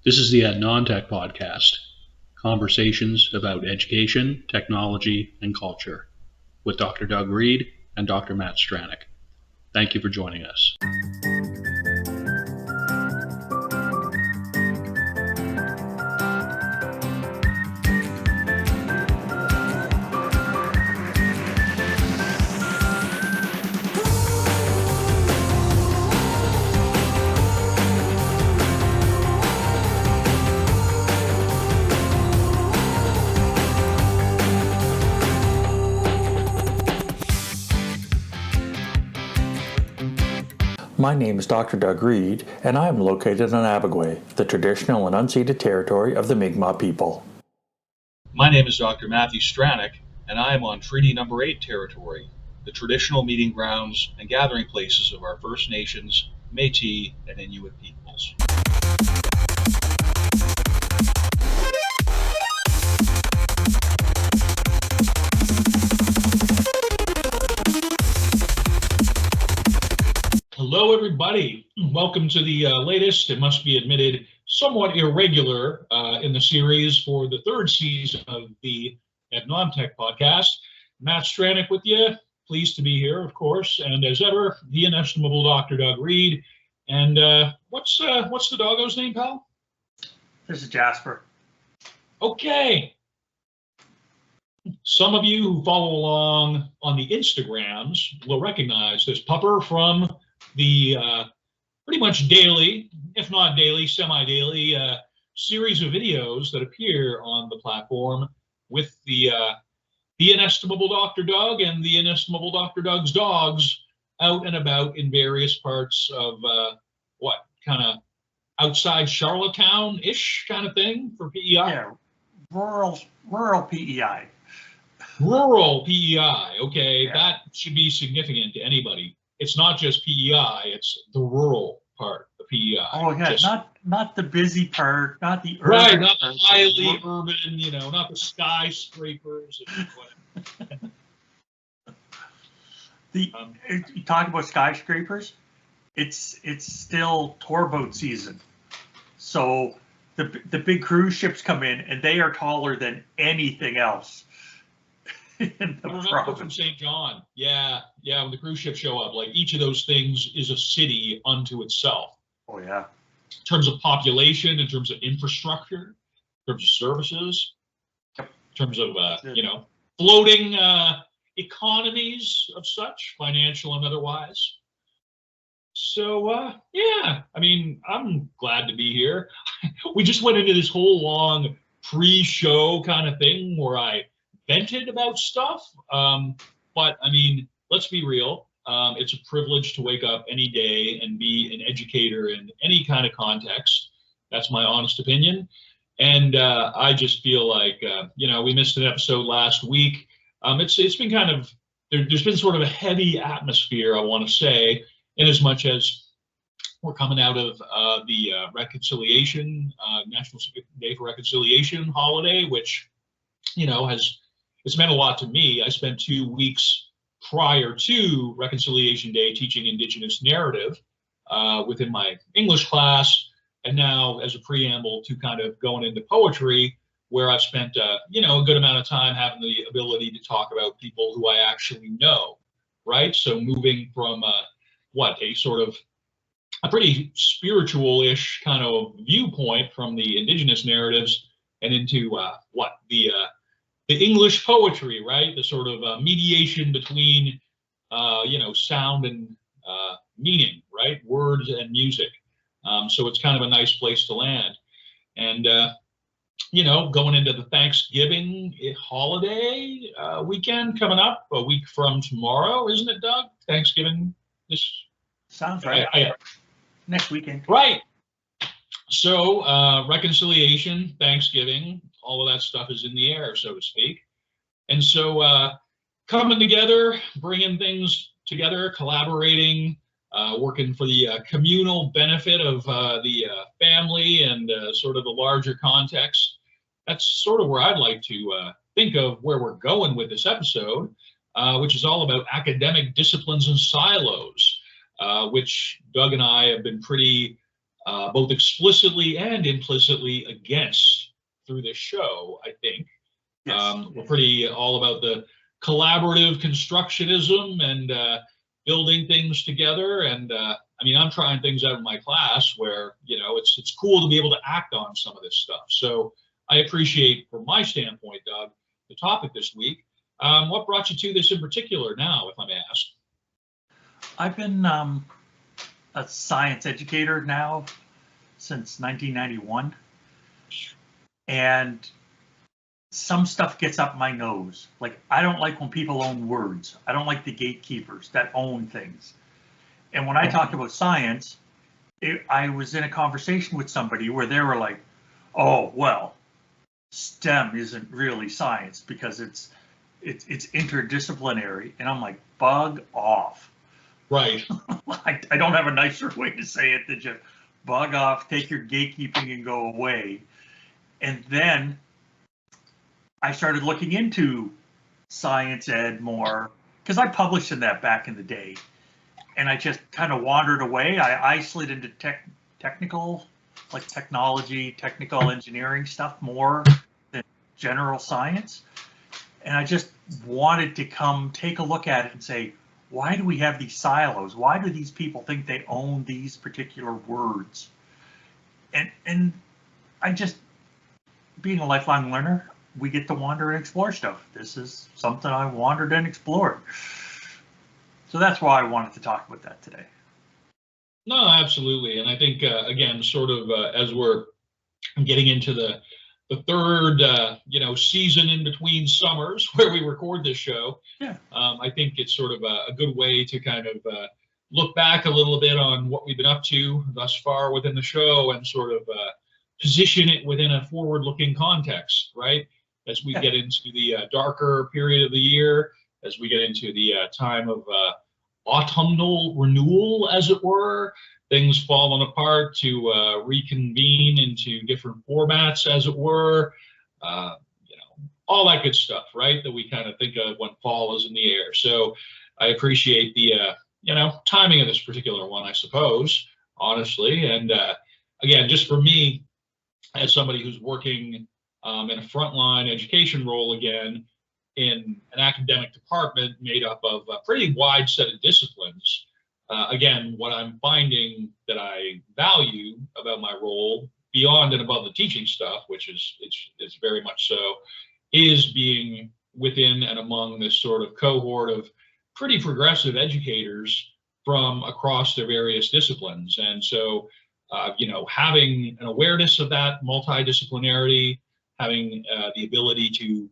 This is the EnT podcast, conversations about education, technology, and culture, with Dr. Doug Reed and Dr. Matt Stranick. Thank you for joining us. My name is Dr. Doug Reed, and I am located on Abagway, the traditional and unceded territory of the Mi'kmaq people. My name is Dr. Matthew Stranick, and I am on Treaty Number 8 territory, the traditional meeting grounds and gathering places of our First Nations, Métis, and Inuit peoples. Hello, everybody. Welcome to the latest, it must be admitted, somewhat irregular in the series for the third season of the EnT podcast. Matt Stranick with you. Pleased to be here, of course, and as ever, the inestimable Dr. Doug Reed. And what's the doggo's name, pal? This is Jasper. Okay. Some of you who follow along on the Instagrams will recognize this pupper from the pretty much daily, if not daily, semi-daily series of videos that appear on the platform with the inestimable Dr. Doug and the inestimable Dr. Doug's dogs out and about in various parts of kind of outside Charlottetown-ish kind of thing for PEI? Yeah, rural PEI. Rural PEI, okay, Yeah. That should be significant to anybody. It's not just PEI, it's the rural part of PEI. Oh yeah, Just, not the busy part, not the urban right, not the part, highly urban, not the skyscrapers. And whatever. You talk about skyscrapers, it's still tour boat season, so the big cruise ships come in and they are taller than anything else. In the Remember from St. John, yeah, when the cruise ships show up, like each of those things is a city unto itself. Oh yeah. In terms of population, in terms of infrastructure, in terms of services, in terms of floating economies of such, financial and otherwise. So yeah, I mean, I'm glad to be here. We just went into this whole long pre-show kind of thing where I vented about stuff, but I mean, let's be real. It's a privilege to wake up any day and be an educator in any kind of context. That's my honest opinion. And I just feel like, we missed an episode last week. It's been kind of, there's been sort of a heavy atmosphere, I want to say, in as much as we're coming out of the reconciliation, National Day for Reconciliation holiday, which, it's meant a lot to me. I spent 2 weeks prior to Reconciliation Day teaching Indigenous narrative within my English class, and now as a preamble to kind of going into poetry, where I've spent a good amount of time having the ability to talk about people who I actually know, right? So moving from a sort of a pretty spiritual-ish kind of viewpoint from the Indigenous narratives and into the English poetry, right? The sort of mediation between, sound and meaning, right? Words and music. So it's kind of a nice place to land. And, going into the Thanksgiving holiday weekend coming up, a week from tomorrow, isn't it, Doug? Thanksgiving this? Sounds right. Next weekend. Right. So reconciliation, Thanksgiving, all of that stuff is in the air, so to speak. And so coming together, bringing things together, collaborating, working for the communal benefit of the family and sort of the larger context. That's sort of where I'd like to think of where we're going with this episode, which is all about academic disciplines and silos, which Doug and I have been pretty both explicitly and implicitly against through this show, I think. Yes. We're pretty all about the collaborative constructionism and building things together. And I mean, I'm trying things out in my class where, you know, it's cool to be able to act on some of this stuff. So I appreciate, from my standpoint, Doug, the topic this week. What brought you to this in particular now, if I may ask? I've been a science educator now since 1991. And some stuff gets up my nose. Like, I don't like when people own words. I don't like the gatekeepers that own things. And when I talk about science, I was in a conversation with somebody where they were like, oh, well, STEM isn't really science because it's interdisciplinary. And I'm like, bug off. Right. I don't have a nicer way to say it than just bug off, take your gatekeeping and go away. And then I started looking into science ed more because I published in that back in the day, and I just kind of wandered away. I slid into technical, like technology, technical engineering stuff more than general science. And I just wanted to come take a look at it and say, why do we have these silos? Why do these people think they own these particular words? And I just, being a lifelong learner, we get to wander and explore stuff. This is something I wandered and explored. So that's why I wanted to talk about that today. No, absolutely. And I think, again, sort of as we're getting into the third, season in between summers where we record this show, yeah. I think it's sort of a good way to kind of look back a little bit on what we've been up to thus far within the show and sort of position it within a forward-looking context, right? As we get into the darker period of the year, as we get into the time of autumnal renewal, as it were, things falling apart to reconvene into different formats, as it were, all that good stuff, right? That we kind of think of when fall is in the air. So I appreciate the, timing of this particular one, I suppose, honestly. And again, just for me, as somebody who's working in a frontline education role again, in an academic department made up of a pretty wide set of disciplines. Again, what I'm finding that I value about my role, beyond and above the teaching stuff, which is very much so, is being within and among this sort of cohort of pretty progressive educators from across their various disciplines. And so, having an awareness of that multidisciplinarity, having the ability to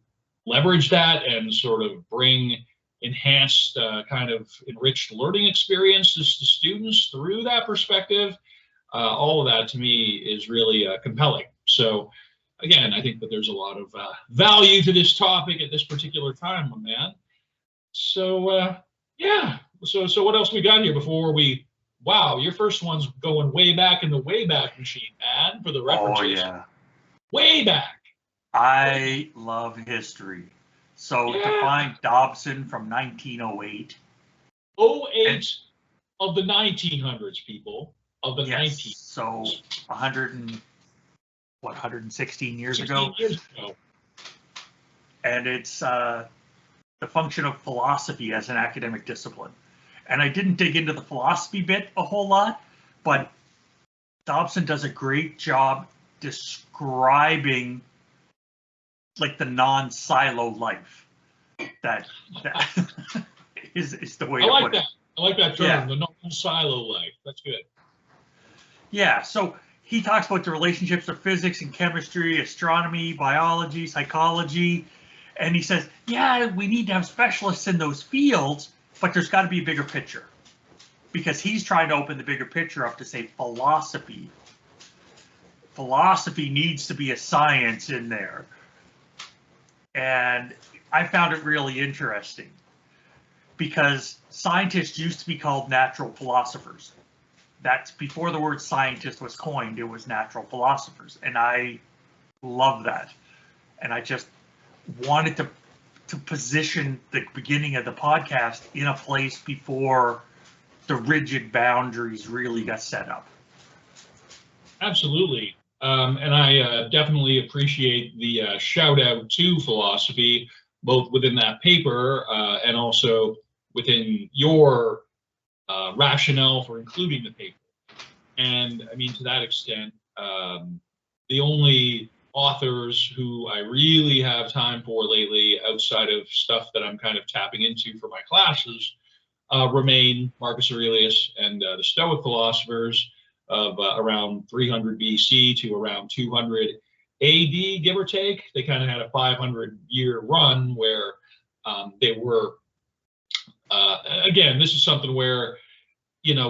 leverage that and sort of bring enhanced kind of enriched learning experiences to students through that perspective, all of that to me is really compelling. So again, I think that there's a lot of value to this topic at this particular time, my man. So so what else we got here before we, wow, your first one's going way back in the Wayback Machine, man, for the references. Oh yeah. Way back. I love history. So to find Dobson from 1908. 08 of the 1900s, people. Of the 1900s. So 116 years ago? Years ago. And it's the function of philosophy as an academic discipline. And I didn't dig into the philosophy bit a whole lot, but Dobson does a great job describing like the non-silo life that is the way I like put that. it. I like that term, the non-silo life. That's good. Yeah, so he talks about the relationships of physics and chemistry, astronomy, biology, psychology, and he says, yeah, we need to have specialists in those fields, but there's got to be a bigger picture, because he's trying to open the bigger picture up to say philosophy. Philosophy needs to be a science in there. And I found it really interesting because scientists used to be called natural philosophers. That's before the word scientist was coined, it was natural philosophers. And I love that. And I just wanted to position the beginning of the podcast in a place before the rigid boundaries really got set up. Absolutely. And I definitely appreciate the shout out to philosophy, both within that paper and also within your rationale for including the paper. And I mean, to that extent, the only authors who I really have time for lately, outside of stuff that I'm kind of tapping into for my classes, remain Marcus Aurelius and the Stoic philosophers of around 300 BC to around 200 AD, give or take. They kind of had a 500-year run where they were, again, this is something where,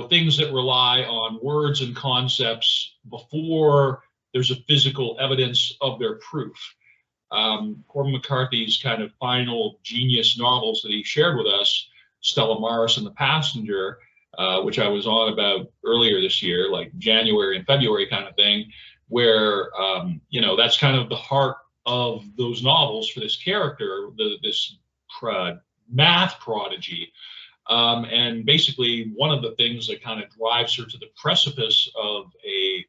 things that rely on words and concepts before there's a physical evidence of their proof. Cormac McCarthy's kind of final genius novels that he shared with us, Stella Maris and The Passenger, which I was on about earlier this year, like January and February kind of thing, where, that's kind of the heart of those novels for this character, this math prodigy. And basically, one of the things that kind of drives her to the precipice of a,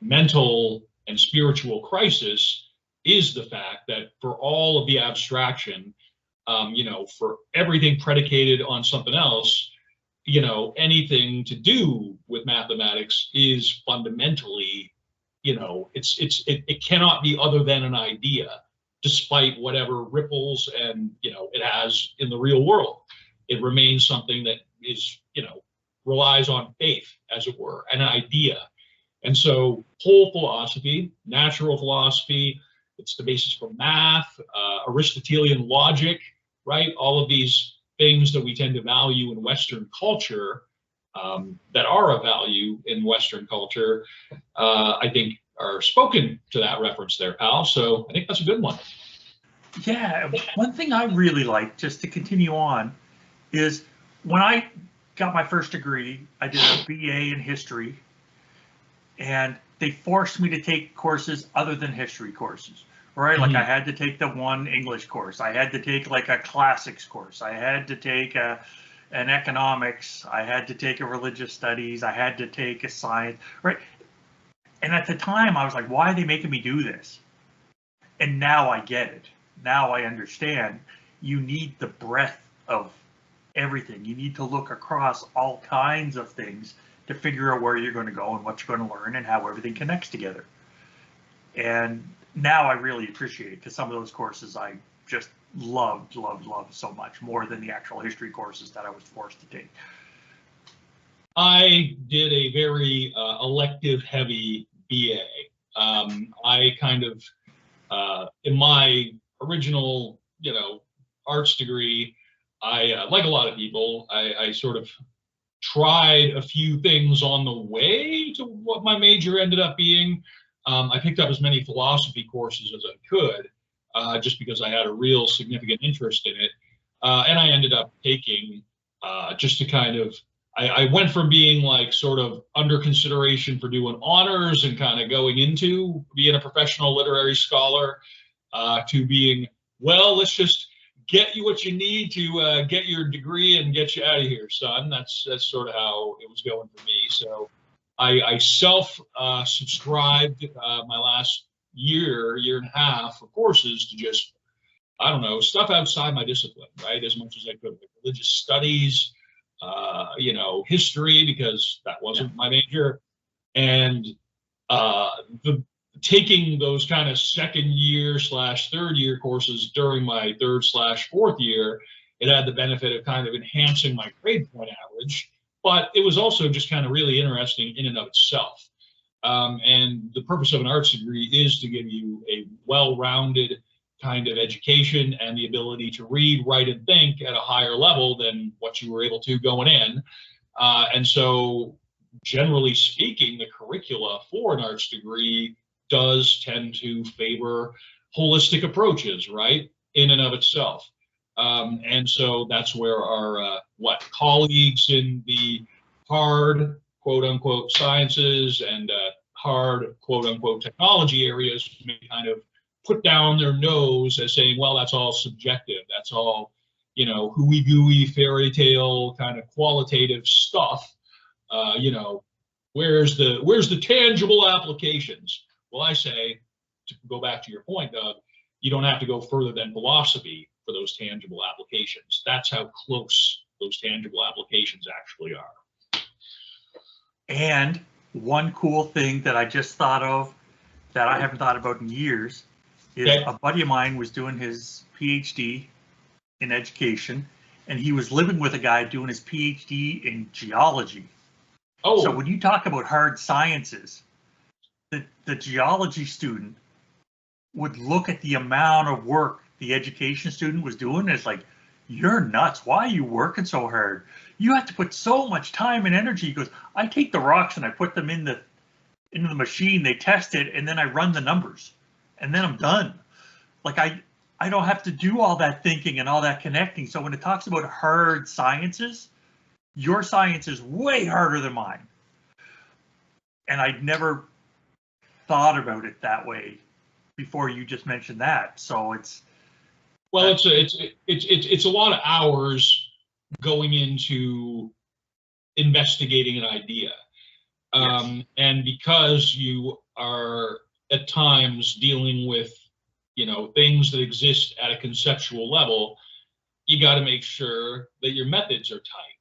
mental and spiritual crisis is the fact that for all of the abstraction, for everything predicated on something else, anything to do with mathematics is fundamentally, it cannot be other than an idea, despite whatever ripples and it has in the real world. It remains something that is, relies on faith, as it were, an idea. And so whole philosophy, natural philosophy, it's the basis for math, Aristotelian logic, right? All of these things that we tend to value in Western culture, that are of value in Western culture, I think are spoken to that reference there, pal. So I think that's a good one. Yeah, one thing I really like, just to continue on, is when I got my first degree, I did a BA in history, and they forced me to take courses other than history courses, right? Like I had to take the one English course, I had to take like a classics course, I had to take an economics, I had to take a religious studies, I had to take a science, right? And at the time I was like, why are they making me do this? And now I get it. Now I understand. You need the breadth of everything. You need to look across all kinds of things to figure out where you're going to go and what you're going to learn and how everything connects together. And now I really appreciate it, because some of those courses I just loved so much, more than the actual history courses that I was forced to take. I did a very elective heavy BA. I kind of, in my original, arts degree, I, like a lot of people, I sort of tried a few things on the way to what my major ended up being. I picked up as many philosophy courses as I could, just because I had a real significant interest in it. And I ended up taking, just to kind of, I went from being like sort of under consideration for doing honors and kind of going into being a professional literary scholar, to being, well, let's just get you what you need to get your degree and get you out of here, son. That's sort of how it was going for me. So I self subscribed my last year and a half of courses to just, I don't know, stuff outside my discipline, right? As much as I could, like religious studies, history, because that wasn't my major. And taking those kind of second year / third year courses during my third / fourth year, it had the benefit of kind of enhancing my grade point average, but it was also just kind of really interesting in and of itself. And the purpose of an arts degree is to give you a well-rounded kind of education and the ability to read, write, and think at a higher level than what you were able to going in. And so, generally speaking, the curricula for an arts degree does tend to favor holistic approaches, right, in and of itself. And so that's where our colleagues in the hard, quote unquote, sciences and hard, quote unquote, technology areas may kind of put down their nose as saying, well, that's all subjective. That's all, hooey gooey fairy tale kind of qualitative stuff. Where's the tangible applications? Well, I say, to go back to your point, Doug, you don't have to go further than philosophy for those tangible applications. That's how close those tangible applications actually are. And one cool thing that I just thought of that I haven't thought about in years is a buddy of mine was doing his PhD in education, and he was living with a guy doing his PhD in geology. Oh. So when you talk about hard sciences, the geology student would look at the amount of work the education student was doing, and it's like, you're nuts. Why are you working so hard? You have to put so much time and energy. He goes, I take the rocks and I put them into the machine, they test it, and then I run the numbers, and then I'm done. Like I don't have to do all that thinking and all that connecting. So when it talks about hard sciences, your science is way harder than mine. And I'd never thought about it that way before you just mentioned that. So it's a lot of hours going into investigating an idea. Yes. And because you are at times dealing with, things that exist at a conceptual level, you got to make sure that your methods are tight.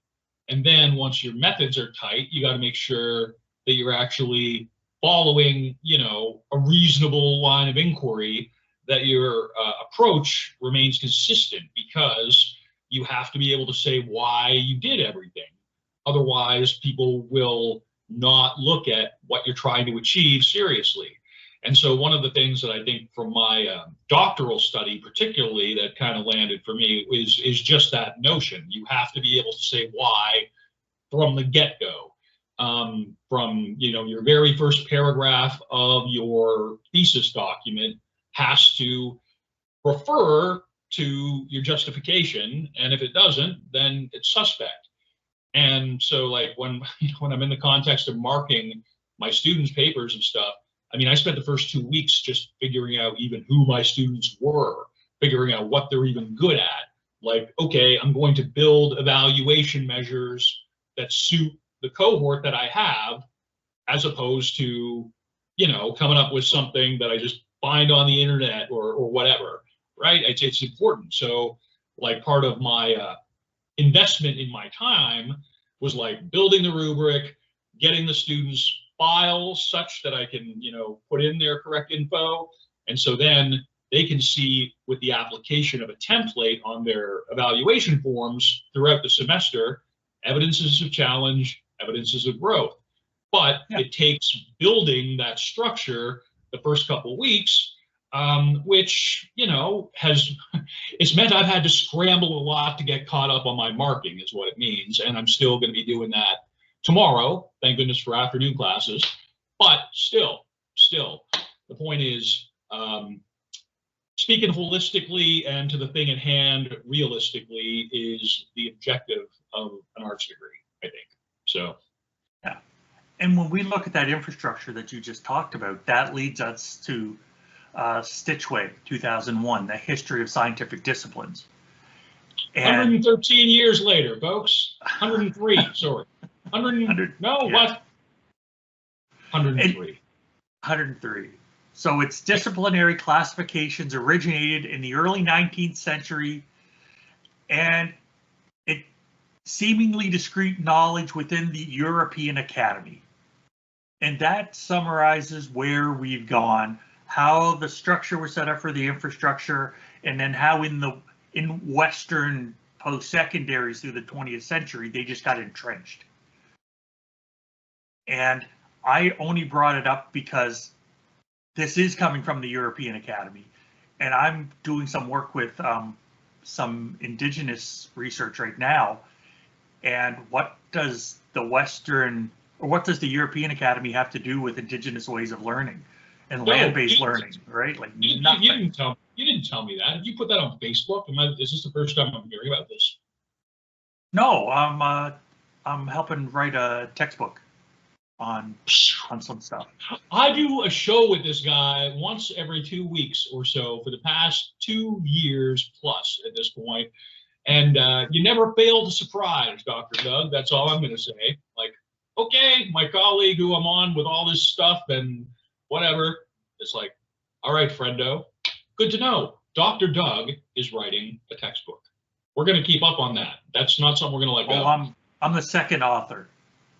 And then once your methods are tight, you got to make sure that you're actually following, a reasonable line of inquiry, that your approach remains consistent, because you have to be able to say why you did everything. Otherwise, people will not look at what you're trying to achieve seriously. And so one of the things that I think from my doctoral study particularly that kind of landed for me is just that notion. You have to be able to say why from the get-go. From your very first paragraph of your thesis document has to refer to your justification, and if it doesn't, then it's suspect. And so, like when I'm in the context of marking my students' papers and stuff, I spent the first 2 weeks just figuring out even who my students were, figuring out what they're even good at. Like, okay, I'm going to build evaluation measures that suit the cohort that I have, as opposed to, coming up with something that I just find on the internet or whatever, right? It's important. So, like, part of my investment in my time was like building the rubric, getting the students files such that I can, put in their correct info. And so then they can see with the application of a template on their evaluation forms throughout the semester, evidences of challenge, evidences of growth. But it takes building that structure the first couple of weeks, which, it's meant I've had to scramble a lot to get caught up on my marking is what it means. And I'm still going to be doing that tomorrow. Thank goodness for afternoon classes. But still, the point is, speaking holistically and to the thing at hand realistically is the objective of an arts degree, I think. So. Yeah. And when we look at that infrastructure that you just talked about, that leads us to Stitchway 2001, the history of scientific disciplines. And 113 years later, folks. 103, sorry. 100, no, yeah. What? 103. 103. So its disciplinary classifications originated in the early 19th century, and it seemingly discrete knowledge within the European Academy. And that summarizes where we've gone, how the structure was set up for the infrastructure, and then how in Western post-secondaries through the 20th century, they just got entrenched. And I only brought it up because this is coming from the European Academy, and I'm doing some work with some Indigenous research right now. And what does the European Academy have to do with Indigenous ways of learning and land-based learning, right? Like nothing. You didn't tell me that. Did you put that on Facebook? Is this the first time I'm hearing about this? No, I'm helping write a textbook on some stuff. I do a show with this guy once every 2 weeks or so for the past 2 years plus at this point. And you never fail to surprise, Dr. Doug. That's all I'm going to say. Like, okay, my colleague who I'm on with all this stuff and whatever, it's like, all right, friendo, good to know. Dr. Doug is writing a textbook. We're going to keep up on that. That's not something we're going to let go. Oh, I'm the second author.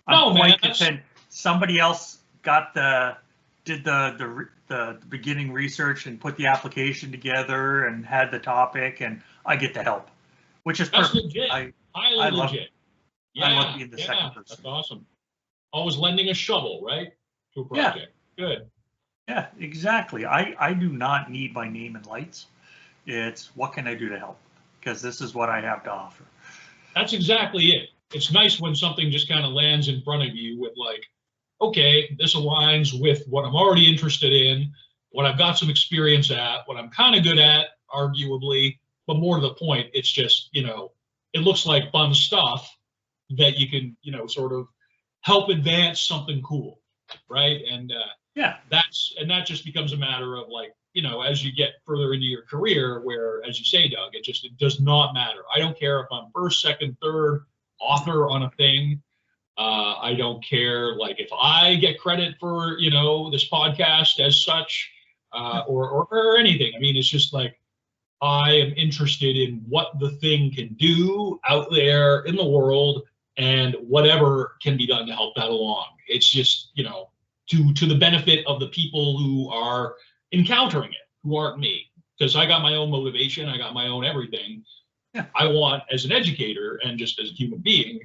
No, I'm man, quite content. Somebody else did the beginning research and put the application together and had the topic, and I get to help, which is that's perfect. legit. I Highly love legit. I love being the second person. That's awesome. Always lending a shovel, right, to a project. Good. Yeah, exactly. I do not need my name in lights. It's what can I do to help? Because this is what I have to offer. That's exactly it. It's nice when something just kind of lands in front of you with like, okay, this aligns with what I'm already interested in, what I've got some experience at, what I'm kind of good at, arguably, but more to the point, it's just, it looks like fun stuff that you can, sort of help advance something cool, right? And Yeah, that just becomes a matter of like, as you get further into your career, where, as you say, Doug, it does not matter. I don't care if I'm first, second, third author on a thing. I don't care, like, if I get credit for, this podcast as such, or anything. I mean, it's just like, I am interested in what the thing can do out there in the world and whatever can be done to help that along. It's just, to the benefit of the people who are encountering it, who aren't me, because I got my own motivation, I got my own everything. Yeah. I want, as an educator and just as a human being,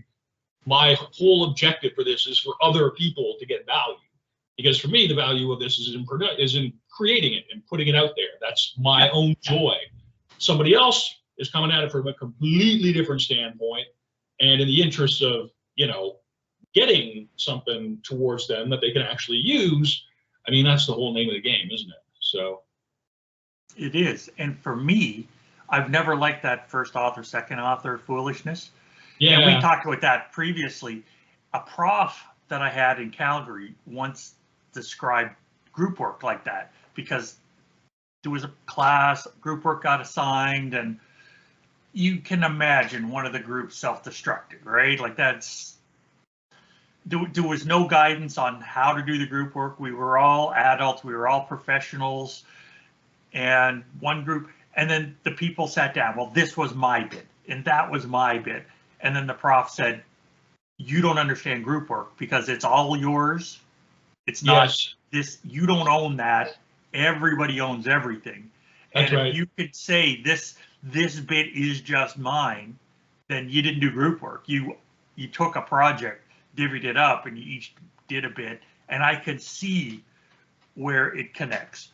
my whole objective for this is for other people to get value. Because for me, the value of this is in creating it and putting it out there. That's my own joy. Somebody else is coming at it from a completely different standpoint, and in the interest of, getting something towards them that they can actually use. I mean, that's the whole name of the game, isn't it? So it is. And for me, I've never liked that first author, second author foolishness. yeah, And we talked about that previously. A prof that I had in Calgary once described group work like that, because there was a class, group work got assigned, and you can imagine one of the groups self-destructed, right? Like there was no guidance on how to do the group work. We were all adults, we were all professionals, and one group, and then the people sat down, well, this was my bit, and that was my bit. And then the prof said, you don't understand group work because it's all yours. It's not this, you don't own that. Everybody owns everything. That's and right. If you could say this bit is just mine, then you didn't do group work. You took a project, divvied it up, and you each did a bit, and I could see where it connects.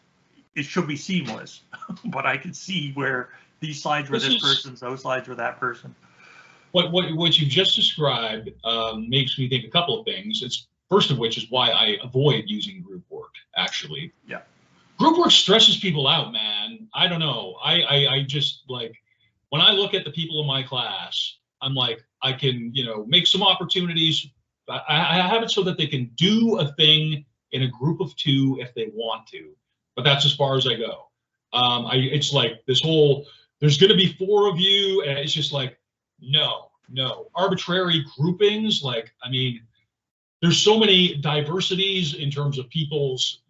It should be seamless, but I could see where these slides were this person's, those slides were that person. What you just described makes me think a couple of things. It's first of which is why I avoid using group work, actually. Yeah. Group work stresses people out, man. I don't know. I just, like, when I look at the people in my class, I'm like, I can, make some opportunities. I have it so that they can do a thing in a group of two if they want to, but that's as far as I go. It's like this whole, there's going to be four of you, and it's just like, no, arbitrary groupings. Like, I mean, there's so many diversities in terms of people's,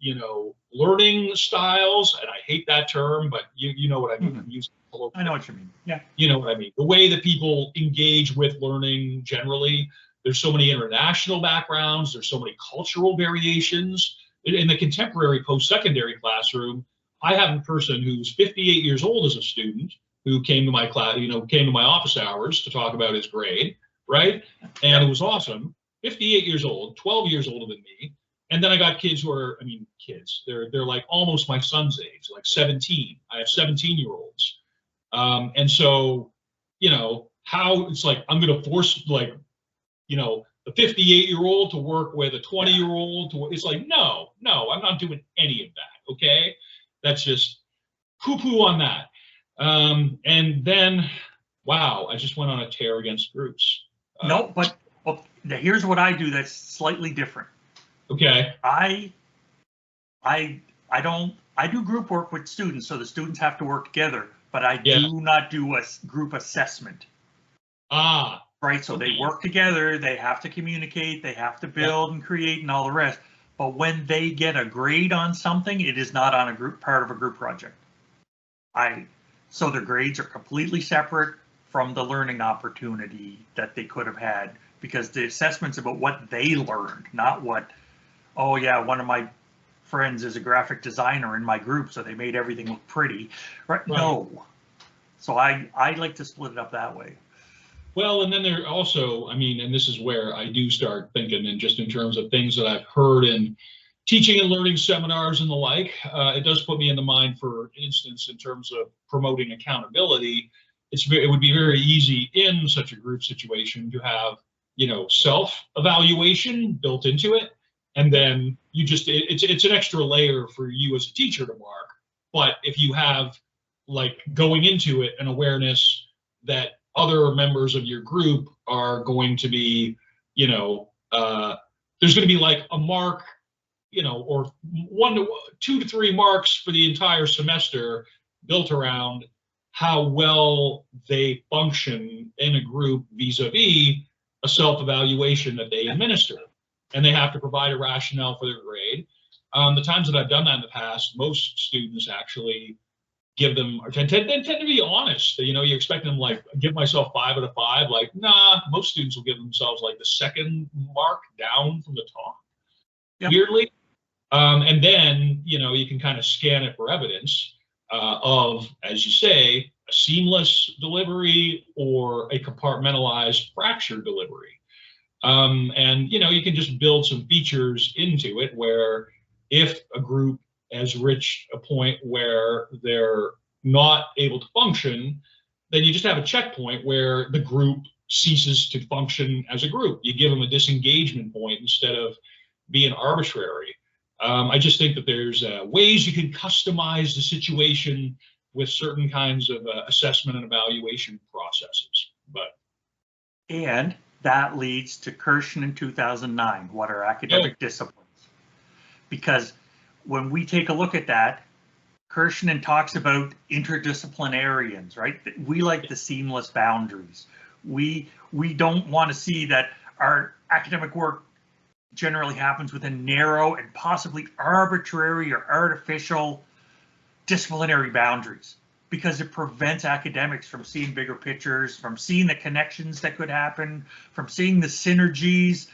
learning styles, and I hate that term, but you know what I mean. Mm-hmm. I know what you mean. Yeah. You know what I mean. The way that people engage with learning generally, there's so many international backgrounds, there's so many cultural variations. In the contemporary post-secondary classroom, I have a person who's 58 years old as a student who came to my class, came to my office hours to talk about his grade, right? And It was awesome. 58 years old, 12 years older than me. And then I got kids who are, kids. They're like almost my son's age, like 17. I have 17-year-olds. And so, how it's like, I'm going to force, like, the 58-year-old to work with a 20-year-old. It's like, no, I'm not doing any of that. Okay. That's just poo-poo on that. And then, wow, I just went on a tear against groups. No, but here's what I do that's slightly different. Okay. I do group work with students, so the students have to work together, but I do not do a group assessment. Ah. right? So they work together, they have to communicate, they have to build and create and all the rest. But when they get a grade on something, it is not on a group part of a group project. So their grades are completely separate from the learning opportunity that they could have had, because the assessment's about what they learned, not what, oh yeah, one of my friends is a graphic designer in my group, so they made everything look pretty, right? No. So I like to split it up that way. Well, and then there also, I mean, and this is where I do start thinking, and just in terms of things that I've heard in teaching and learning seminars and the like, it does put me in the mind, for instance, in terms of promoting accountability. It would be very easy in such a group situation to have, you know, self-evaluation built into it, and then you just it's an extra layer for you as a teacher to mark. But if you have, like, going into it, an awareness that other members of your group are going to be, you know, there's going to be like a mark, you know, or 2 to 3 marks for the entire semester built around how well they function in a group vis-a-vis a self-evaluation that they administer. And they have to provide a rationale for their grade. The times that I've done that in the past, most students actually give them, or tend to be honest. You know, you expect them, like, give myself 5 out of 5. Like, nah, most students will give themselves like the second mark down from the top. Yep. Weirdly. And then, you know, you can kind of scan it for evidence of, as you say, a seamless delivery or a compartmentalized fracture delivery. And, you know, you can just build some features into it where if a group has reached a point where they're not able to function, then you just have a checkpoint where the group ceases to function as a group. You give them a disengagement point instead of being arbitrary. I just think that there's ways you can customize the situation with certain kinds of assessment and evaluation processes. And that leads to Kirshen in 2009, what are academic disciplines? Because when we take a look at that, Kirshen talks about interdisciplinarians, right? We like the seamless boundaries. We don't want to see that our academic work generally happens within narrow and possibly arbitrary or artificial disciplinary boundaries, because it prevents academics from seeing bigger pictures, from seeing the connections that could happen, from seeing the synergies,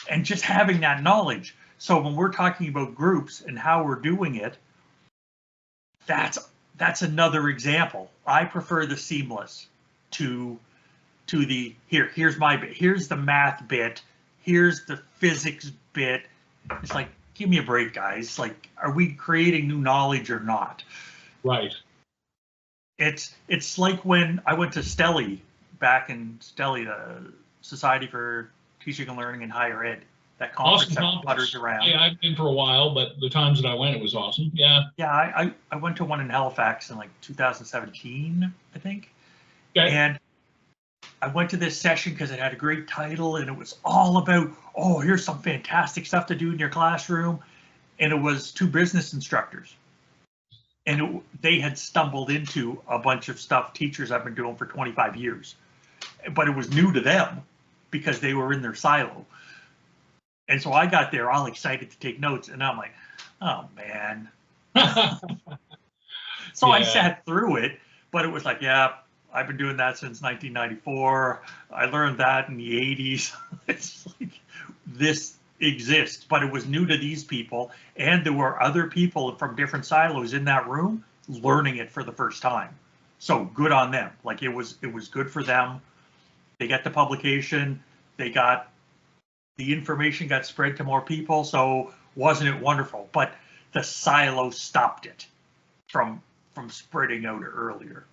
and just having that knowledge. So when we're talking about groups and how we're doing it, that's another example. I prefer the seamless to the here's my bit, here's the math bit, here's the physics bit. It's like, give me a break, guys. Like, are we creating new knowledge or not? Right. It's like when I went to Stelly, back in Stelly, the Society for Teaching and Learning in Higher Ed. That conference that putters around. Yeah, I've been for a while, but the times that I went, it was awesome. Yeah. Yeah, I went to one in Halifax in like 2017, I think. Okay. And I went to this session because it had a great title, and it was all about, oh, here's some fantastic stuff to do in your classroom. And it was 2 business instructors. And they had stumbled into a bunch of stuff teachers have been doing for 25 years. But it was new to them because they were in their silo. And so I got there all excited to take notes, and I'm like, oh, man. So yeah. I sat through it, but it was like, yeah, I've been doing that since 1994. I learned that in the 80s. It's like, this exists, but it was new to these people, and there were other people from different silos in that room learning it for the first time. So good on them. Like, it was good for them. They got the publication. The information got spread to more people, so wasn't it wonderful? But the silo stopped it from spreading out earlier.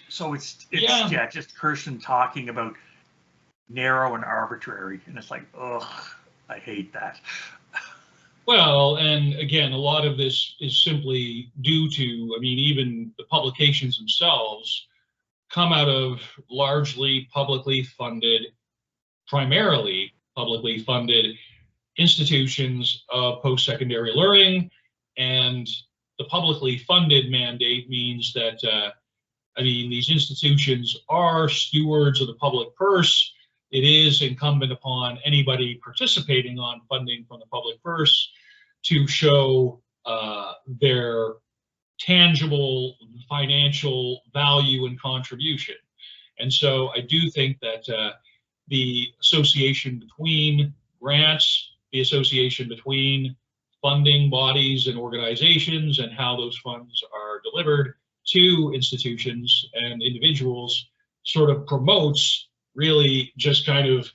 So it's just Kirshen talking about narrow and arbitrary, and it's like, ugh, I hate that. Well, and again, a lot of this is simply due to, I mean, even the publications themselves come out of largely primarily publicly funded institutions of post-secondary learning, and the publicly funded mandate means that I mean, these institutions are stewards of the public purse. It is incumbent upon anybody participating on funding from the public purse to show their tangible financial value and contribution. And so I do think that the association between grants, the association between funding bodies and organizations, and how those funds are delivered to institutions and individuals sort of promotes really just kind of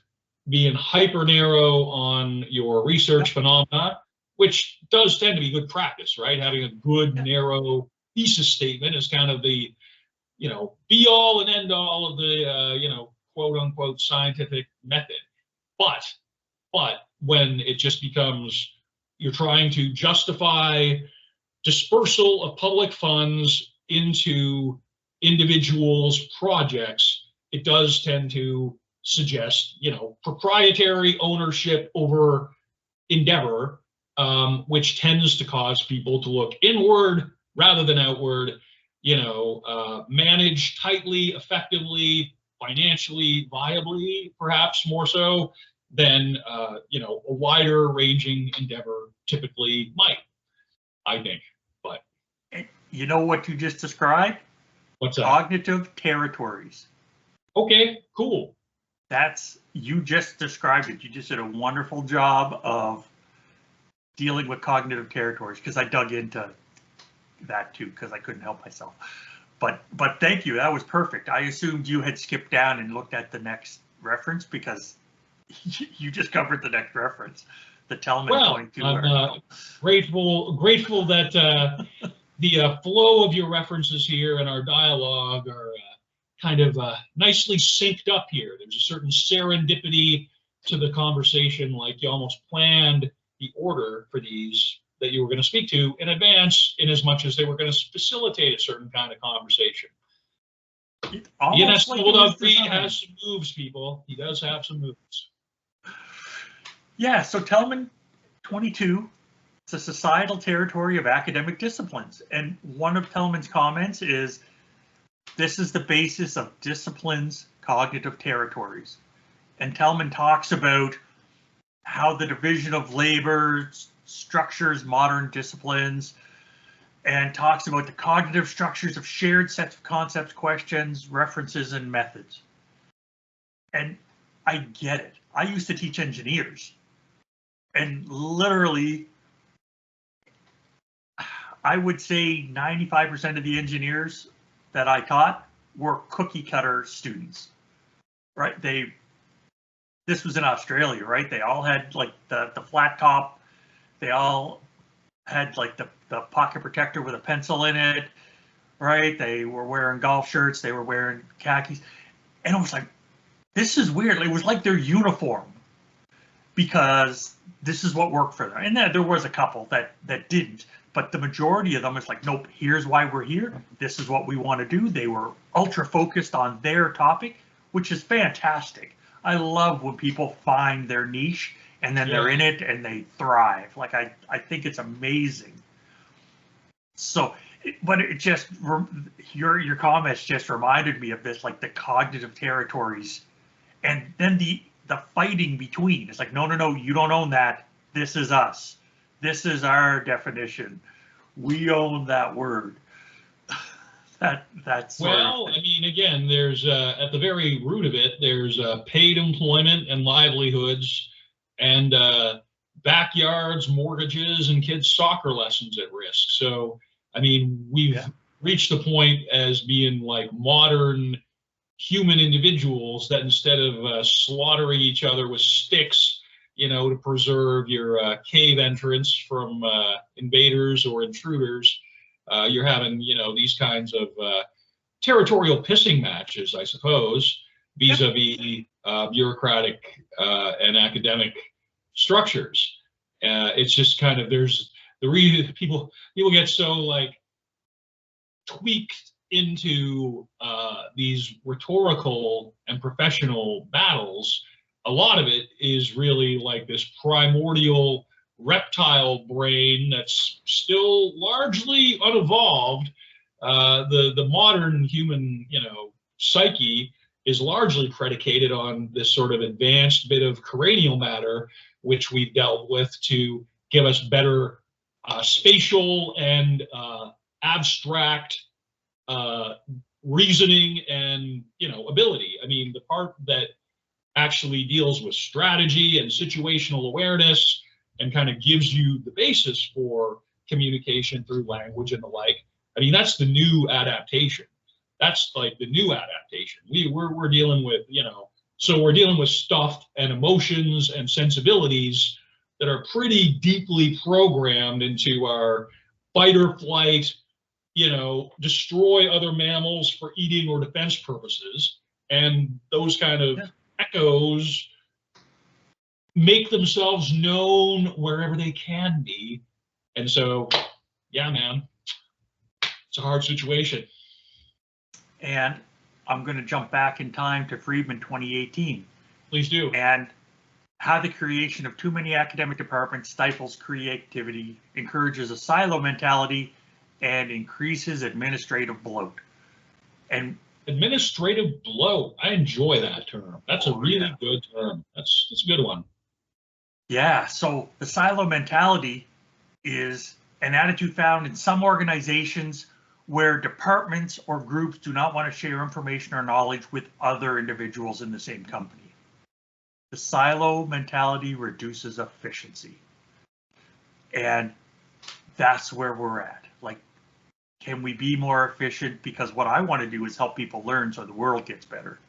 being hyper narrow on your research phenomena, which does tend to be good practice, right? Having a good narrow thesis statement is kind of the, you know, be all and end all of the, you know, quote unquote scientific method. But when it just becomes, you're trying to justify dispersal of public funds into individuals' projects, it does tend to suggest, you know, proprietary ownership over endeavor, which tends to cause people to look inward rather than outward, you know, manage tightly, effectively, financially, viably, perhaps more so than, you know, a wider ranging endeavor typically might, I think. But you know what you just described? What's that? Cognitive territories. Okay, cool. You just described it. You just did a wonderful job of dealing with cognitive territories, because I dug into that too, because I couldn't help myself. But thank you. That was perfect. I assumed you had skipped down and looked at the next reference, because you just covered the next reference, the Tellman 22 article. Grateful that the flow of your references here and our dialogue are kind of nicely synced up here. There's a certain serendipity to the conversation, like you almost planned the order for these that you were going to speak to in advance, in as much as they were going to facilitate a certain kind of conversation. Inestimable Doug Reed has some moves, people. He does have some moves. Yeah, so Tellman 22, it's a societal territory of academic disciplines. And one of Tellman's comments is, this is the basis of disciplines' cognitive territories. And Tellman talks about how the division of labor structures modern disciplines, and talks about the cognitive structures of shared sets of concepts, questions, references, and methods. And I get it. I used to teach engineers, and literally, I would say 95% of the engineers that I taught were cookie cutter students, right? This was in Australia, right? They all had like the flat top. They all had like the pocket protector with a pencil in it, right? They were wearing golf shirts. They were wearing khakis. And it was like, this is weird. It was like their uniform, because this is what worked for them. And then there was a couple that didn't, but the majority of them is like, nope, here's why we're here. This is what we want to do. They were ultra focused on their topic, which is fantastic. I love when people find their niche and then they're in it and they thrive. Like, I think it's amazing. So, but it just, your comments just reminded me of this, like the cognitive territories, and then the fighting between. It's like, no, you don't own that. This is us. This is our definition. We own that word. That's well, I mean, again, there's at the very root of it, there's paid employment and livelihoods, and backyards, mortgages, and kids' soccer lessons at risk. So, I mean, we've reached the point as being like modern human individuals that instead of slaughtering each other with sticks, you know, to preserve your cave entrance from invaders or intruders, you're having, you know, these kinds of territorial pissing matches, I suppose, vis-a-vis bureaucratic and academic structures. It's just kind of, there's the reason people get so like tweaked into these rhetorical and professional battles. A lot of it is really like this primordial reptile brain that's still largely unevolved, The modern human, psyche is largely predicated on this sort of advanced bit of cranial matter, which we've dealt with to give us better spatial and abstract reasoning and ability. I mean, the part that actually deals with strategy and situational awareness and kind of gives you the basis for communication through language and the like. I mean, that's the new adaptation. That's like the new adaptation. We're dealing with, so we're dealing with stuff and emotions and sensibilities that are pretty deeply programmed into our fight or flight, destroy other mammals for eating or defense purposes. And those kind of echoes make themselves known wherever they can be. And so, yeah, man, it's a hard situation. And I'm going to jump back in time to Friedman 2018. Please do. And how the creation of too many academic departments stifles creativity, encourages a silo mentality, and increases administrative bloat. And administrative bloat, I enjoy that term. That's a really good term. That's a good one. Yeah, so the silo mentality is an attitude found in some organizations where departments or groups do not want to share information or knowledge with other individuals in the same company. The silo mentality reduces efficiency. And that's where we're at. Like, can we be more efficient? Because what I want to do is help people learn so the world gets better.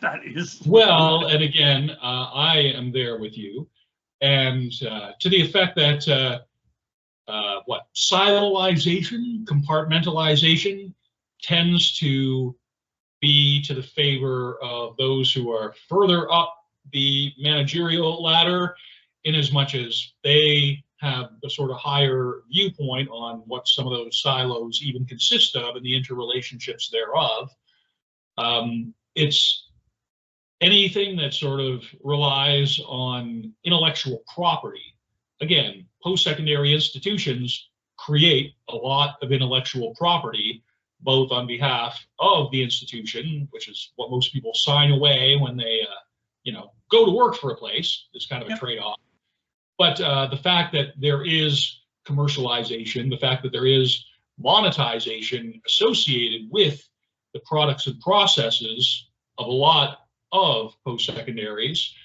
that is. Well, and again, I am there with you. And to the effect that siloization, compartmentalization tends to be to the favor of those who are further up the managerial ladder, in as much as they have a sort of higher viewpoint on what some of those silos even consist of and the interrelationships thereof. It's anything that sort of relies on intellectual property. Again, post-secondary institutions create a lot of intellectual property, both on behalf of the institution, which is what most people sign away when they, go to work for a place. It's kind of a trade-off. But the fact that there is commercialization, the fact that there is monetization associated with the products and processes of a lot of post-secondaries,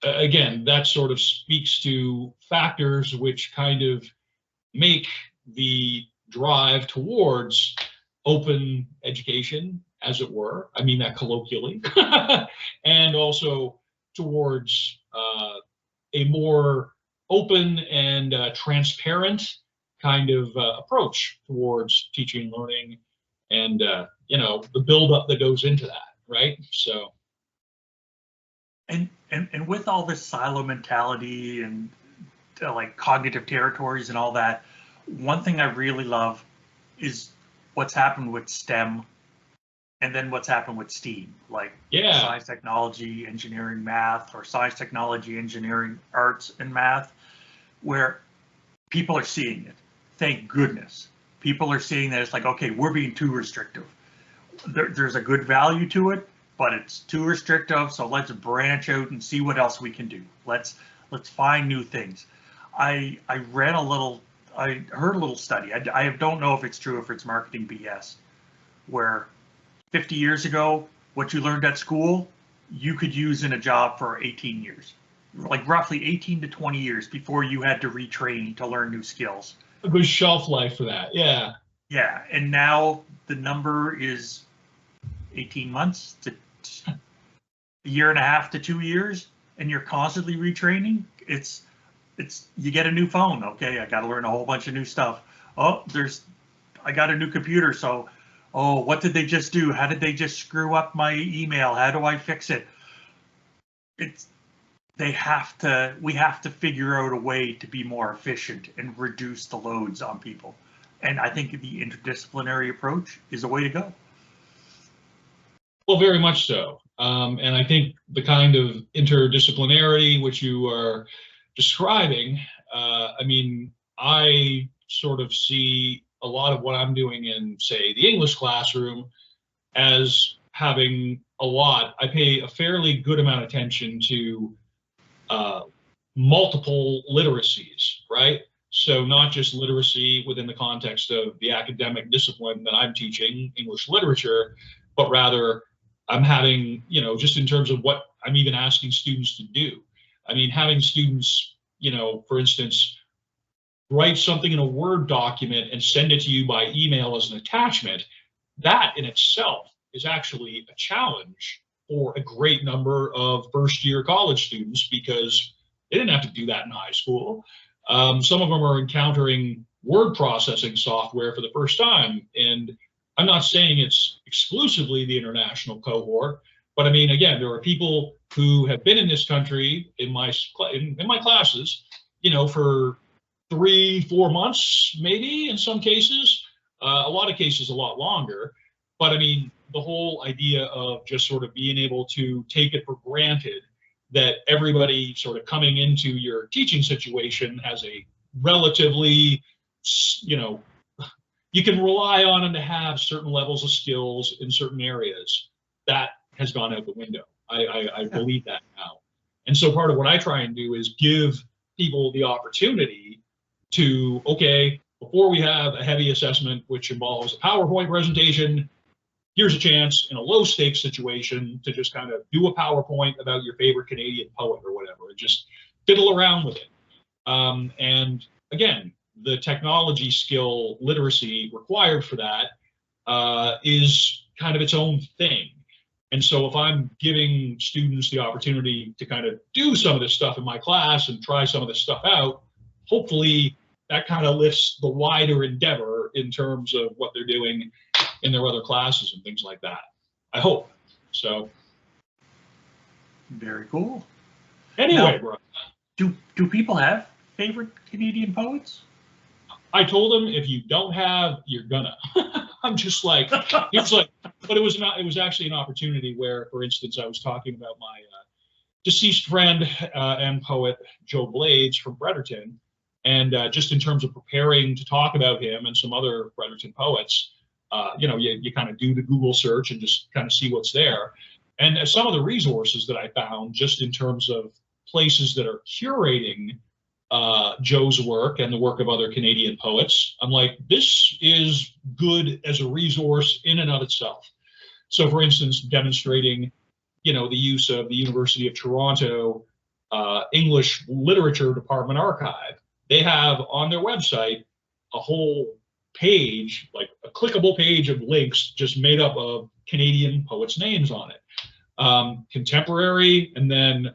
again, that sort of speaks to factors which kind of make the drive towards open education, as it were. I mean that colloquially, and also towards a more open and transparent kind of approach towards teaching, learning, and the buildup that goes into that, right? So. And with all this silo mentality and like cognitive territories and all that, one thing I really love is what's happened with STEM and then what's happened with STEAM, like science, technology, engineering, math, or science, technology, engineering, arts, and math, where people are seeing it. Thank goodness. People are seeing that it's like, okay, we're being too restrictive. There's a good value to it, but it's too restrictive, so let's branch out and see what else we can do. Let's find new things. I heard a little study. I don't know if it's true, if it's marketing BS, where 50 years ago, what you learned at school, you could use in a job for 18 years, like roughly 18 to 20 years before you had to retrain to learn new skills. A good shelf life for that, yeah. Yeah, and now the number is 18 months to a year and a half to 2 years, and you're constantly retraining. It's you get a new phone. Okay, I got to learn a whole bunch of new stuff. Oh, I got a new computer. So, what did they just do? How did they just screw up my email? How do I fix it? We have to figure out a way to be more efficient and reduce the loads on people. And I think the interdisciplinary approach is a way to go. Well, very much so. And I think the kind of interdisciplinarity which you are describing, I sort of see a lot of what I'm doing in, say, the English classroom as having I pay a fairly good amount of attention to multiple literacies, right? So not just literacy within the context of the academic discipline that I'm teaching, English literature, but rather I'm having, just in terms of what I'm even asking students to do. I mean, having students, for instance, write something in a Word document and send it to you by email as an attachment, that in itself is actually a challenge for a great number of first-year college students because they didn't have to do that in high school. Some of them are encountering word processing software for the first time. And I'm not saying it's exclusively the international cohort, but I mean, again, there are people who have been in this country in my classes, for 3-4 months, maybe in some cases, a lot of cases a lot longer. But I mean, the whole idea of just sort of being able to take it for granted that everybody sort of coming into your teaching situation has a relatively, you can rely on them to have certain levels of skills in certain areas. That has gone out the window. I believe that now. And so part of what I try and do is give people the opportunity to, okay, before we have a heavy assessment, which involves a PowerPoint presentation, here's a chance in a low stakes situation to just kind of do a PowerPoint about your favorite Canadian poet or whatever, and just fiddle around with it. And again, the technology skill literacy required for that is kind of its own thing. And so if I'm giving students the opportunity to kind of do some of this stuff in my class and try some of this stuff out, hopefully that kind of lifts the wider endeavor in terms of what they're doing in their other classes and things like that. I hope. So. Very cool. Anyway, now, do people have favorite Canadian poets? I told them if you don't have, you're gonna. I'm just like, it's like, but it was actually an opportunity where, for instance, I was talking about my deceased friend and poet Joe Blades from Fredericton, and just in terms of preparing to talk about him and some other Fredericton poets, you kind of do the Google search and just kind of see what's there. And some of the resources that I found, just in terms of places that are curating Joe's work and the work of other Canadian poets, I'm like, this is good as a resource in and of itself. So, for instance, demonstrating, the use of the University of Toronto English Literature Department Archive. They have on their website a whole page, like a clickable page of links just made up of Canadian poets' names on it. Contemporary and then,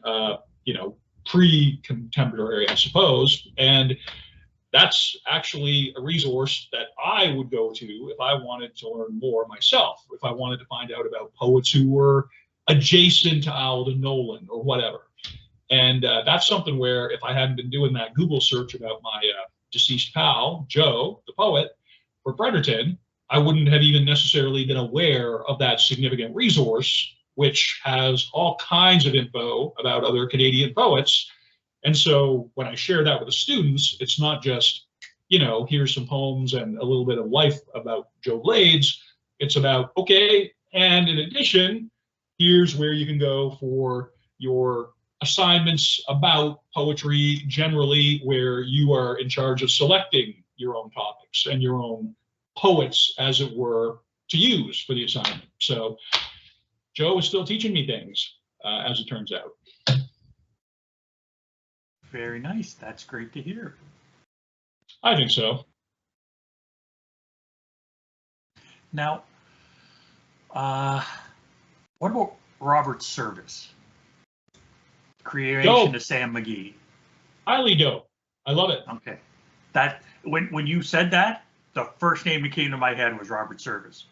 pre-contemporary, I suppose. And that's actually a resource that I would go to if I wanted to learn more myself, if I wanted to find out about poets who were adjacent to Alden Nolan or whatever. And that's something where if I hadn't been doing that Google search about my deceased pal, Joe, the poet, for Fredericton, I wouldn't have even necessarily been aware of that significant resource, which has all kinds of info about other Canadian poets. And so when I share that with the students, it's not just, here's some poems and a little bit of life about Joe Blades. It's about, okay, and in addition, here's where you can go for your assignments about poetry generally, where you are in charge of selecting your own topics and your own poets, as it were, to use for the assignment. So Joe is still teaching me things, as it turns out. Very nice. That's great to hear. I think so. Now, what about Robert's service? Creation of Sam McGee. Highly dope. I love it. Okay. That when you said that, the first name that came to my head was Robert Service.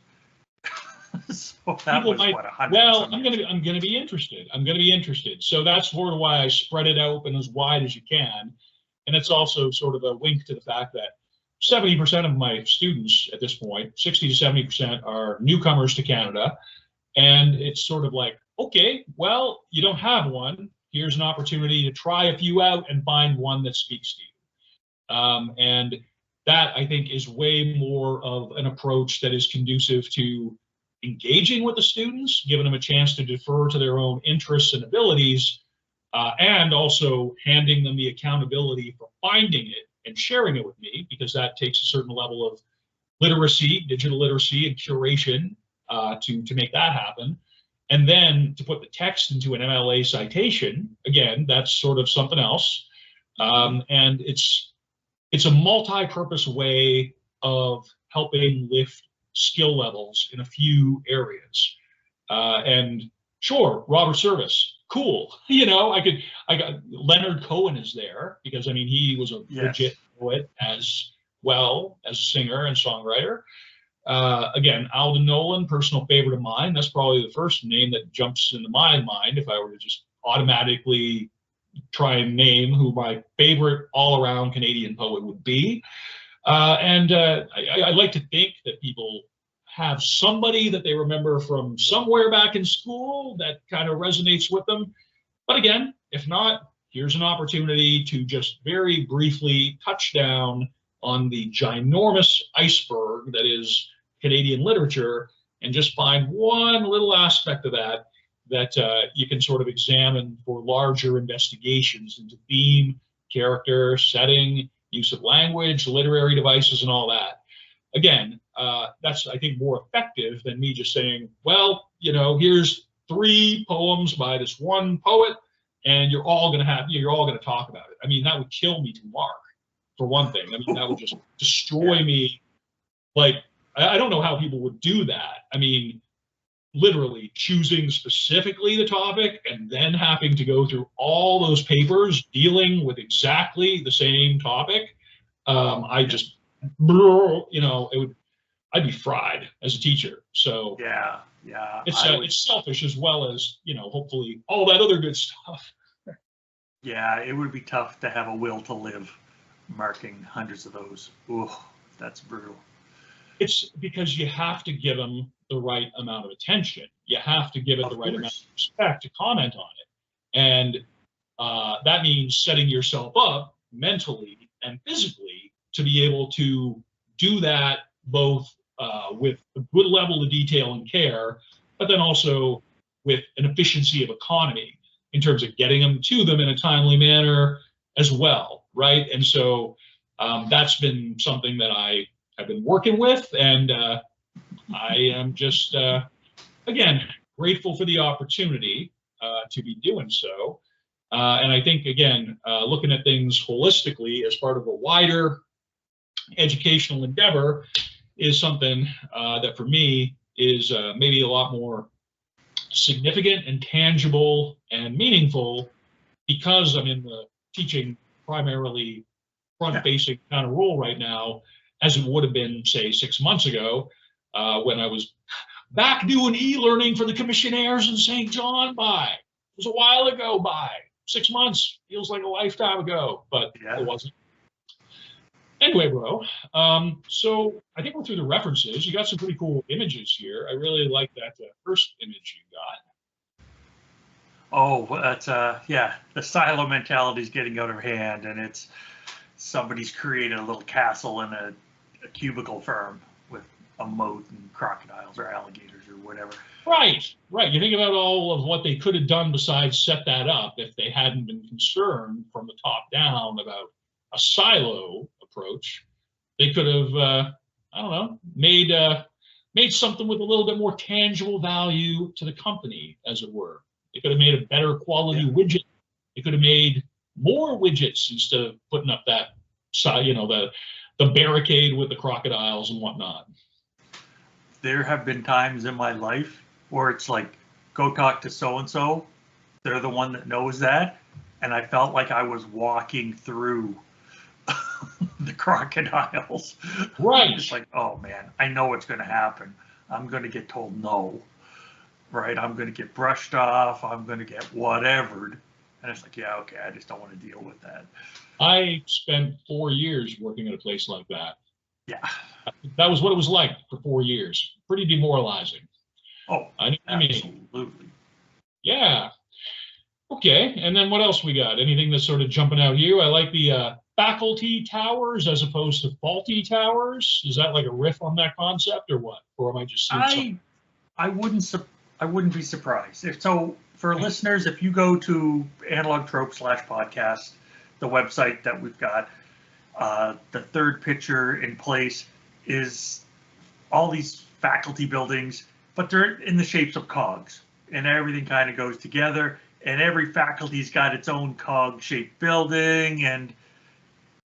So that People was might, what 100. well, I'm gonna be interested. I'm gonna be interested. So that's sort of why I spread it open as wide as you can, and it's also sort of a wink to the fact that 70% of my students at this point, 60 to 70%, are newcomers to Canada, and it's sort of like, okay, well, you don't have one. Here's an opportunity to try a few out and find one that speaks to you. And that I think is way more of an approach that is conducive to engaging with the students, giving them a chance to defer to their own interests and abilities, and also handing them the accountability for finding it and sharing it with me, because that takes a certain level of literacy, digital literacy, and curation to make that happen. And then to put the text into an MLA citation, again, that's sort of something else. And it's a multi-purpose way of helping lift skill levels in a few areas. And sure, Robert Service, cool. You know, I got Leonard Cohen is there because I mean he was a legit poet as well as a singer and songwriter. Again, Alden Nolan, personal favorite of mine. That's probably the first name that jumps into my mind if I were to just automatically try and name who my favorite all-around Canadian poet would be. I like to think that people have somebody that they remember from somewhere back in school that kind of resonates with them. But again, if not, here's an opportunity to just very briefly touch down on the ginormous iceberg that is Canadian literature and just find one little aspect of that you can sort of examine for larger investigations into theme, character, setting, use of language, literary devices, and all that. Again, that's, I think, more effective than me just saying, well, you know, here's 3 poems by this one poet, and you're all going to talk about it. I mean, that would kill me to Mark, for one thing. I mean, that would just destroy me. Like, I don't know how people would do that. I mean, literally choosing specifically the topic and then having to go through all those papers dealing with exactly the same topic. I just, you know, I'd be fried as a teacher. So yeah, it's selfish as well as, you know, hopefully all that other good stuff. Yeah, it would be tough to have a will to live marking hundreds of those. Ooh, that's brutal. It's because you have to give them the right amount of attention. You have to give it the right amount of respect to comment on it. And that means setting yourself up mentally and physically to be able to do that both with a good level of detail and care, but then also with an efficiency of economy in terms of getting them to them in a timely manner as well, right? And so that's been something that I have been working with, and I am just, again, grateful for the opportunity to be doing so. And I think, again, looking at things holistically as part of a wider educational endeavor is something that for me is maybe a lot more significant and tangible and meaningful because I'm in the teaching primarily front-facing kind of role right now, as it would have been, say, 6 months ago when I was back doing e-learning for the commissionaires in St. John. It was a while ago. 6 months feels like a lifetime ago, but it wasn't. Anyway, bro, so I think we're through the references. You got some pretty cool images here. I really like that first image you got. Oh, that's the silo mentality is getting out of hand, and it's somebody's created a little castle in a cubicle farm with a moat and crocodiles or alligators or whatever. Right. You think about all of what they could have done besides set that up if they hadn't been concerned from the top down about a silo approach. They could have, I don't know, made something with a little bit more tangible value to the company, as it were. They could have made a better quality widget. They could have made more widgets instead of putting up that, you know, the barricade with the crocodiles and whatnot. There have been times in my life where it's like, go talk to so-and-so. They're the one that knows that. And I felt like I was walking through the crocodiles. Right. It's like, oh man, I know what's going to happen. I'm going to get told no, right? I'm going to get brushed off. I'm going to get whatevered. And it's like, yeah, okay, I just don't want to deal with that. I spent 4 years working at a place like that. Yeah. That was what it was like for 4 years. Pretty demoralizing. Oh, I absolutely. mean, yeah. Okay, and then what else we got? Anything that's sort of jumping out here? I like the faculty towers as opposed to faulty towers? Is that like a riff on that concept or what? Or am I just seeing something? I wouldn't be surprised. If so, for listeners, if you go to Analog Trope /podcast, the website that we've got, the third picture in place is all these faculty buildings, but they're in the shapes of cogs, and everything kind of goes together, and every faculty's got its own cog-shaped building, and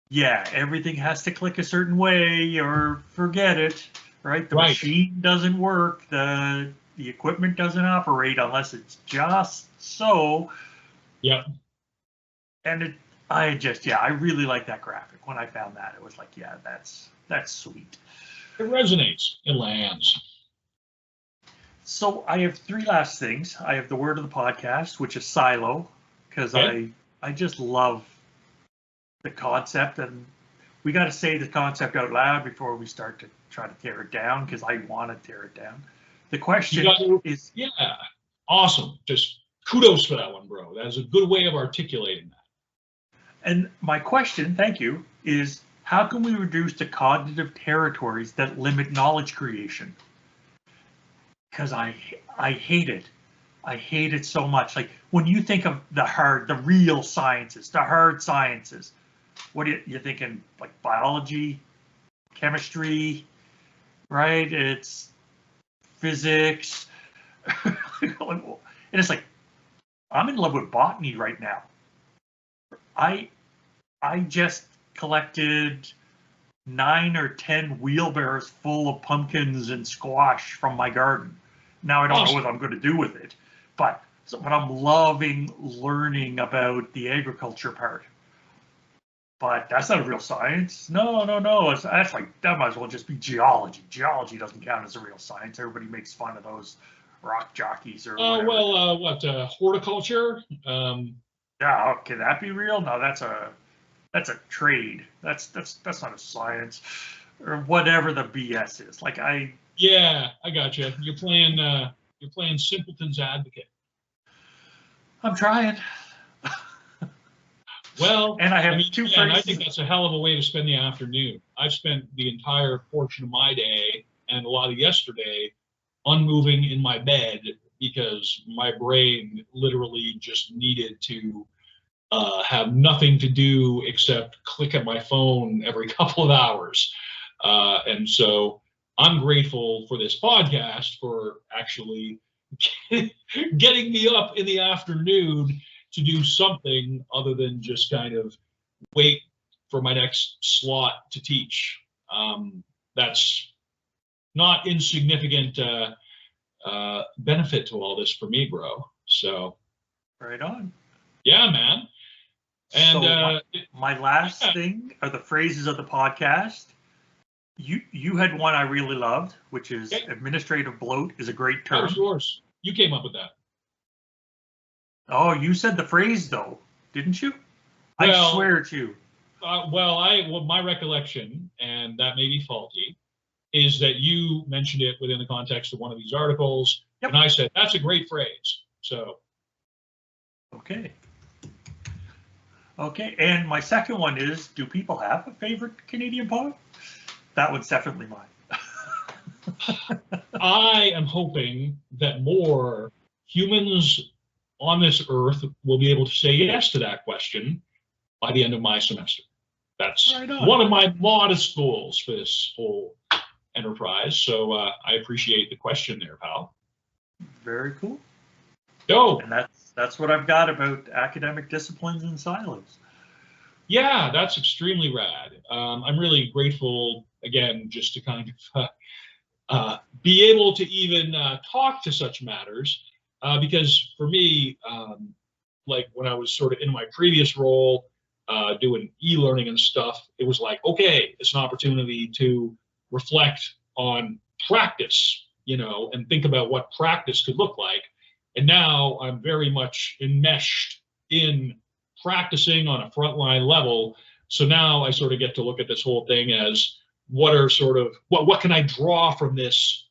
yeah, everything has to click a certain way or forget it, right? The machine doesn't work, the equipment doesn't operate unless it's just so. Yep. And I really like that graphic. When I found that, it was like, yeah, that's sweet. It resonates. It lands. So I have three last things. I have the word of the podcast, which is silo, because I just love the concept, and we got to say the concept out loud before we start to try to tear it down, because I want to tear it down. The question is... Yeah, awesome. Just kudos for that one, bro. That is a good way of articulating that. And my question, thank you, is how can we reduce the cognitive territories that limit knowledge creation? Because I hate it. I hate it so much. Like when you think of the real sciences, the hard sciences, what are you thinking? Like biology, chemistry, right? It's physics. And it's like, I'm in love with botany right now. I just collected 9 or 10 wheelbarrows full of pumpkins and squash from my garden. Now I don't know what I'm going to do with it, but I'm loving learning about the agriculture part. But that's not a real science. No. That's like, that might as well just be geology. Geology doesn't count as a real science. Everybody makes fun of those rock jockeys or whatever. Horticulture? Yeah, can that be real? No, that's a trade. That's not a science, or whatever the BS is. Like Yeah, I got you. You're playing simpleton's advocate. I'm trying. Well, and I have two phrases. I think that's a hell of a way to spend the afternoon. I've spent the entire portion of my day and a lot of yesterday unmoving in my bed because my brain literally just needed to have nothing to do except click at my phone every couple of hours. And so I'm grateful for this podcast for actually getting me up in the afternoon to do something other than just kind of wait for my next slot to teach. That's not insignificant benefit to all this for me, bro. So right on. Yeah, man. And so my last thing are the phrases of the podcast. You had one I really loved, which is administrative bloat is a great term. That was yours. You came up with that. Oh, you said the phrase though, didn't you? Well, I swear to you. My recollection, and that may be faulty, is that you mentioned it within the context of one of these articles, and I said that's a great phrase. So. Okay, and my second one is, do people have a favorite Canadian poet? That one's definitely mine. I am hoping that more humans on this earth will be able to say yes to that question by the end of my semester. That's one of my modest goals for this whole enterprise. So I appreciate the question there, pal. Very cool. Dope. And that's what I've got about academic disciplines and silos. Yeah, that's extremely rad. I'm really grateful, again, just to kind of be able to even talk to such matters, because for me, like when I was sort of in my previous role, doing e-learning and stuff, it was like, okay, it's an opportunity to reflect on practice, and think about what practice could look like. And now I'm very much enmeshed in practicing on a frontline level. So now I sort of get to look at this whole thing as what can I draw from this,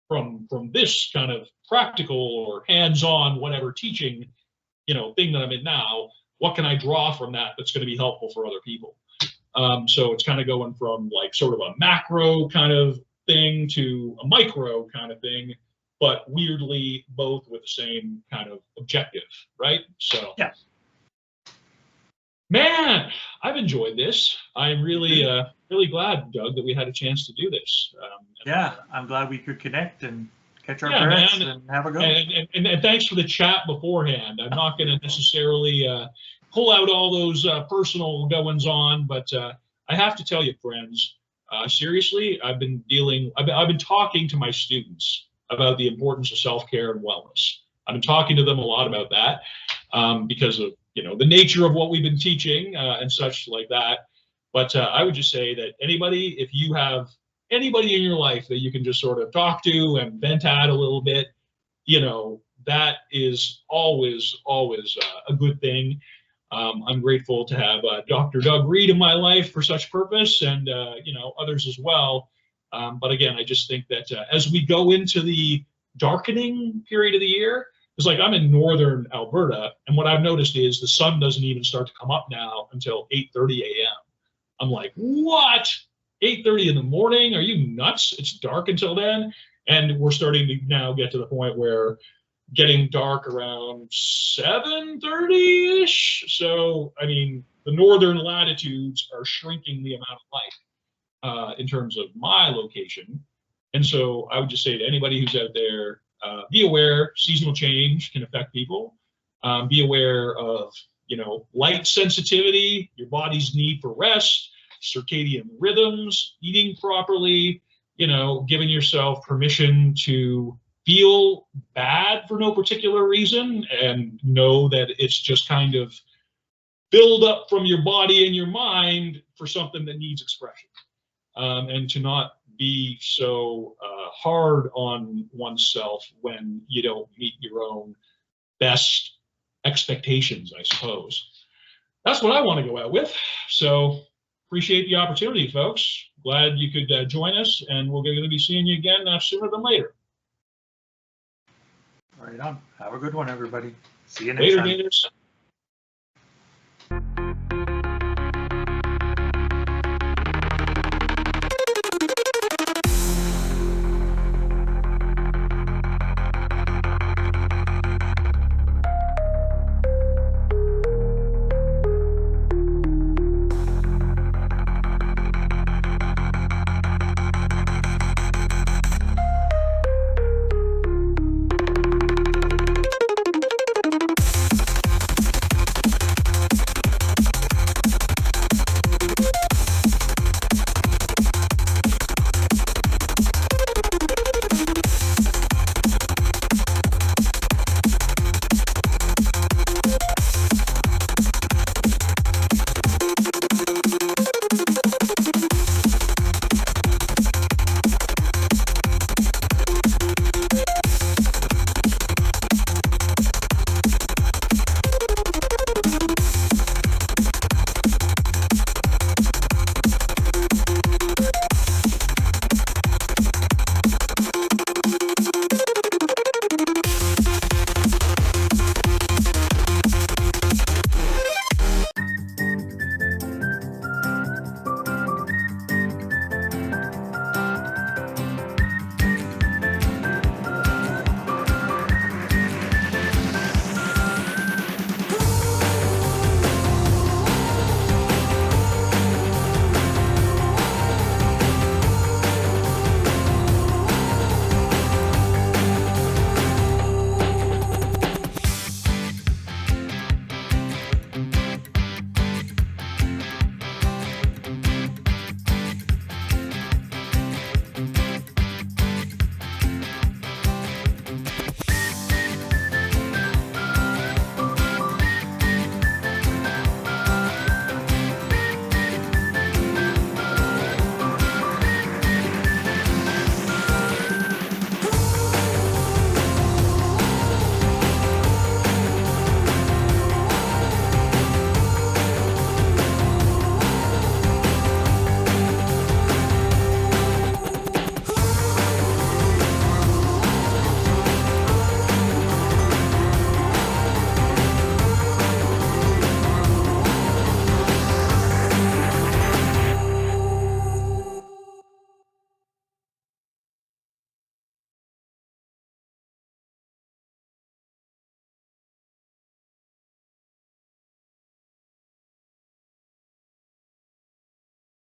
from this kind of practical or hands-on whatever teaching, thing that I'm in now. what can I draw from that that's going to be helpful for other people? So it's kind of going from like sort of a macro kind of thing to a micro kind of thing, but weirdly both with the same kind of objective, right? So yeah, man, I've enjoyed this. I'm really really glad, Doug, that we had a chance to do this. Yeah, I'm glad we could connect and catch our Yeah, breaths man. and have a go. And thanks for the chat beforehand. I'm not going to necessarily pull out all those personal goings on, but I have to tell you, friends, seriously, I've been talking to my students about the importance of self-care and wellness. I've been talking to them a lot about that because of the nature of what we've been teaching and such like that. But I would just say that if you have anybody in your life that you can just sort of talk to and vent at a little bit, that is always a good thing. I'm grateful to have Dr. Doug Reed in my life for such purpose, and others as well. But again, I just think that as we go into the darkening period of the year, it's like I'm in northern Alberta, and what I've noticed is the sun doesn't even start to come up now until 8:30 a.m. I'm like, what? 8:30 in the morning? Are you nuts? It's dark until then. And we're starting to now get to the point where getting dark around 7:30-ish. So, I mean, the northern latitudes are shrinking the amount of light in terms of my location. And so I would just say to anybody who's out there, be aware seasonal change can affect people. Be aware of, light sensitivity, your body's need for rest, circadian rhythms, eating properly, giving yourself permission to feel bad for no particular reason and know that it's just kind of build up from your body and your mind for something that needs expression. And to not be so hard on oneself when you don't meet your own best expectations, I suppose. That's what I want to go out with. So appreciate the opportunity, folks. Glad you could join us, and we're going to be seeing you again sooner than later. Right on. Have a good one, everybody. See you next time. Later, gators.